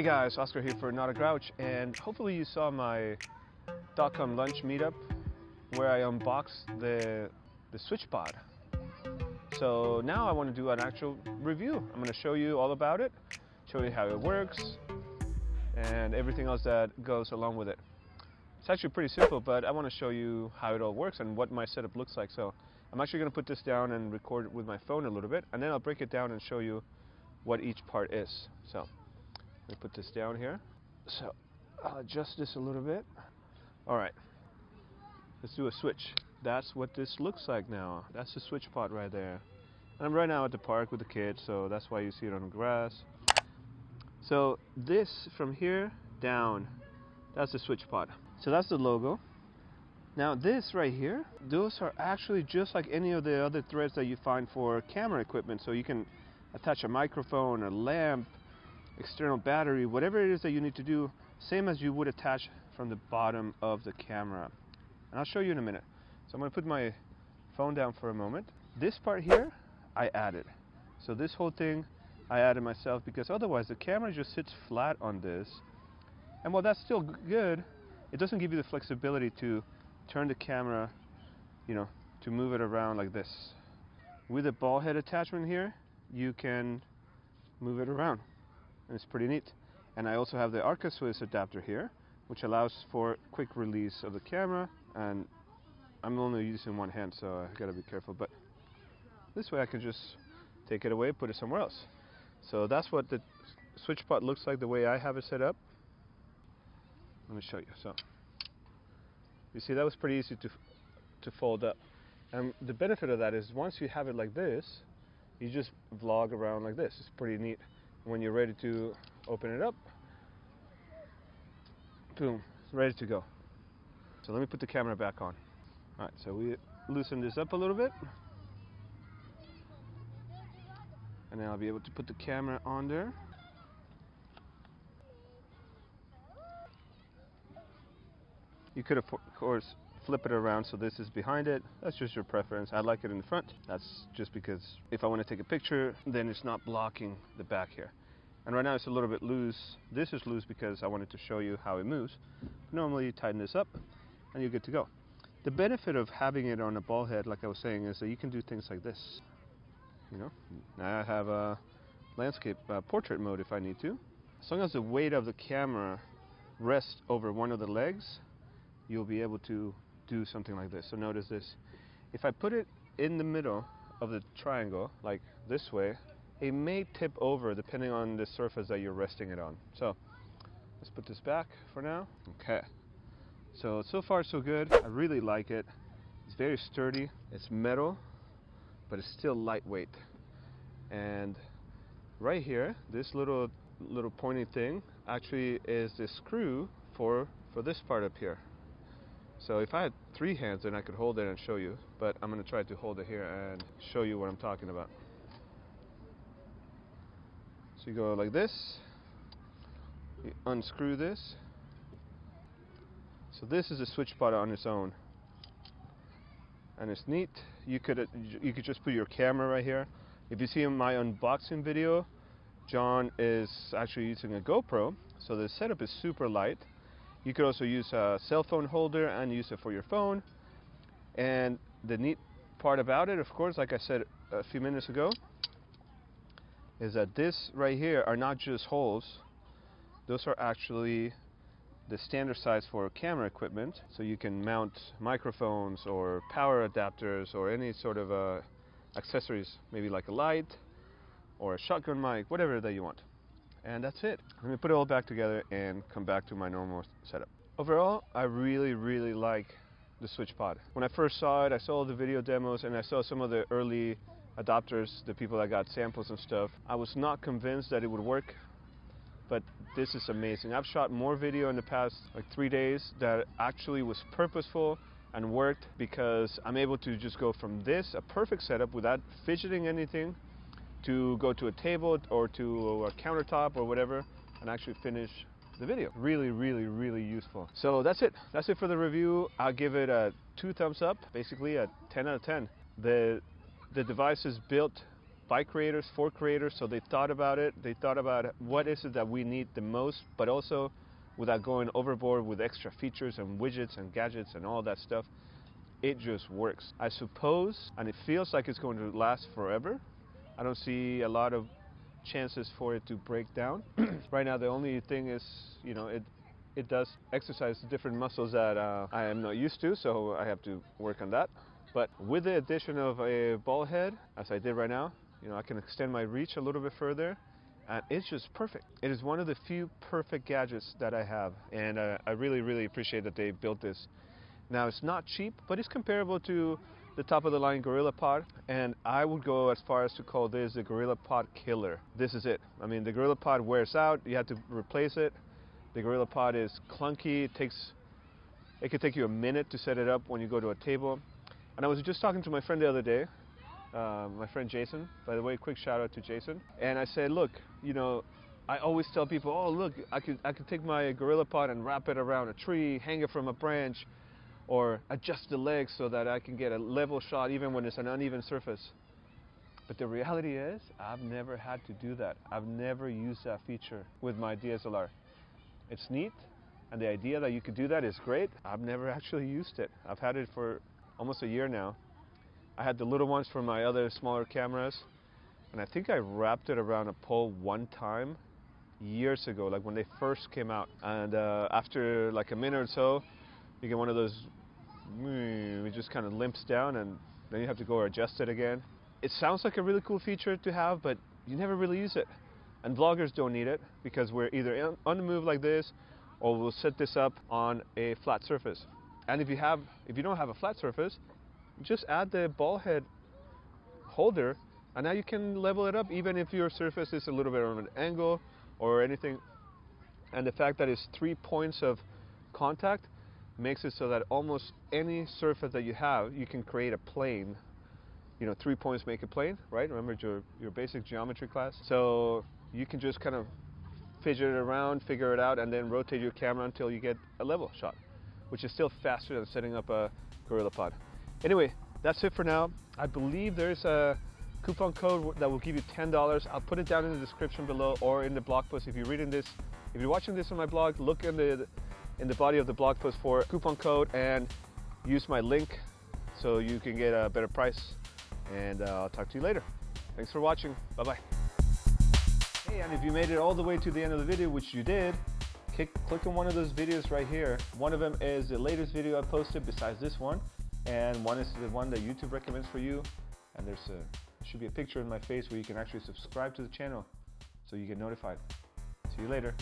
Hey guys, Oscar here for Not a Grouch, and hopefully you saw my .com lunch meetup where I unboxed the Switchpod. So now I want to do an actual review. I'm going to show you all about it, show you how it works, and everything else that goes along with it. It's actually pretty simple, but I want to show you how it all works and what my setup looks like. So I'm actually going to put this down and record it with my phone a little bit, and then I'll break it down and show you what each part is. So let me put this down here. So I'll adjust this a little bit. All right, let's do a switch. That's what this looks like now. That's the Switchpod right there. And I'm right now at the park with the kids, so that's why you see it on the grass. So this from here down, that's the Switchpod. So that's the logo. Now this right here, those are actually just like any of the other threads that you find for camera equipment. So you can attach a microphone, a lamp, external battery, whatever it is that you need to do, same as you would attach from the bottom of the camera. And I'll show you in a minute. So I'm going to put my phone down for a moment. This part here, I added. So this whole thing, I added myself because otherwise the camera just sits flat on this. And while that's still good, it doesn't give you the flexibility to turn the camera, to move it around like this. With a ball head attachment here, you can move it around. And it's pretty neat. And I also have the Maketheswitch adapter here, which allows for quick release of the camera, and I'm only using one hand, so I gotta be careful, but this way I can just take it away, put it somewhere else. So that's what the Switchpod looks like the way I have it set up. Let me show you. So you see, that was pretty easy to fold up, and the benefit of that is once you have it like this, you just vlog around like this. It's pretty neat. When you're ready to open it up, boom, it's ready to go. So let me put the camera back on. Alright, so we loosen this up a little bit, and then I'll be able to put the camera on there. You could of course flip it around so this is behind it. That's just your preference. I like it in the front. That's just because if I want to take a picture, then it's not blocking the back here. And right now it's a little bit loose. This is loose because I wanted to show you how it moves. Normally you tighten this up and you're good to go. The benefit of having it on a ball head, like I was saying, is that you can do things like this. Now I have a landscape portrait mode if I need to. As long as the weight of the camera rests over one of the legs, you'll be able to do something like this. So notice this. If I put it in the middle of the triangle, like this way, it may tip over depending on the surface that you're resting it on. So let's put this back for now. Okay. So far so good. I really like it. It's very sturdy. It's metal, but it's still lightweight. And right here, this little pointy thing actually is the screw for this part up here. So if I had three hands, then I could hold it and show you, but I'm going to try to hold it here and show you what I'm talking about. So you go like this, you unscrew this. So this is a Switchpod on its own, and it's neat. You could just put your camera right here. If you see in my unboxing video, John is actually using a GoPro, so the setup is super light. You could also use a cell phone holder and use it for your phone. And the neat part about it, of course, like I said a few minutes ago, is that this right here are not just holes. Those are actually the standard size for camera equipment. So you can mount microphones or power adapters or any sort of accessories, maybe like a light or a shotgun mic, whatever that you want. And that's it. Let me put it all back together and come back to my normal setup. Overall, I really, really like the Switchpod. When I first saw it, I saw all the video demos and I saw some of the early adopters, the people that got samples and stuff. I was not convinced that it would work, but this is amazing. I've shot more video in the past 3 days that actually was purposeful and worked because I'm able to just go from this, a perfect setup without fidgeting anything, to go to a table or to a countertop or whatever and actually finish the video. Really, really, really useful. So that's it. That's it for the review. I'll give it a 2 thumbs up, basically a 10 out of 10. The device is built by creators for creators, so they thought about it. They thought about what is it that we need the most, but also without going overboard with extra features and widgets and gadgets and all that stuff. It just works, I suppose, and it feels like it's going to last forever. I don't see a lot of chances for it to break down. Right now, the only thing is, you know, it does exercise different muscles that I am not used to, so I have to work on that. But with the addition of a ball head, as I did right now, you know, I can extend my reach a little bit further, and it's just perfect. It is one of the few perfect gadgets that I have, and I really, really appreciate that they built this. Now, it's not cheap, but it's comparable to the top of the line Gorillapod, and I would go as far as to call this the Gorillapod killer. This is it. I mean, the Gorillapod wears out, you have to replace it. The Gorillapod is clunky, it could take you a minute to set it up when you go to a table. And I was just talking to my friend the other day, my friend Jason, by the way, quick shout out to Jason. And I said, look, you know, I always tell people, oh look, I could take my Gorillapod and wrap it around a tree, hang it from a branch, or adjust the legs so that I can get a level shot even when it's an uneven surface. But the reality is, I've never had to do that. I've never used that feature with my DSLR. It's neat, and the idea that you could do that is great. I've never actually used it. I've had it for almost a year now. I had the little ones for my other smaller cameras, and I think I wrapped it around a pole one time years ago, like when they first came out. And after like a minute or so, you get one of those, it just kind of limps down, and then you have to go adjust it again. It sounds like a really cool feature to have, but you never really use it. And vloggers don't need it, because we're either on the move like this, or we'll set this up on a flat surface. And if you don't have a flat surface, just add the ball head holder, and now you can level it up even if your surface is a little bit on an angle or anything. And the fact that it's 3 points of contact makes it so that almost any surface that you have, you can create a plane. You know, 3 points make a plane, right? Remember your basic geometry class? So you can just kind of fidget it around, figure it out, and then rotate your camera until you get a level shot, which is still faster than setting up a Gorillapod. Anyway, that's it for now. I believe there's a coupon code that will give you $10. I'll put it down in the description below or in the blog post. If you're watching this on my blog, look in the body of the blog post for coupon code and use my link so you can get a better price. And I'll talk to you later. Thanks for watching. Bye-bye. Hey, and if you made it all the way to the end of the video, which you did, click on one of those videos right here. One of them is the latest video I posted besides this one, and one is the one that YouTube recommends for you. And there should be a picture in my face where you can actually subscribe to the channel so you get notified. See you later.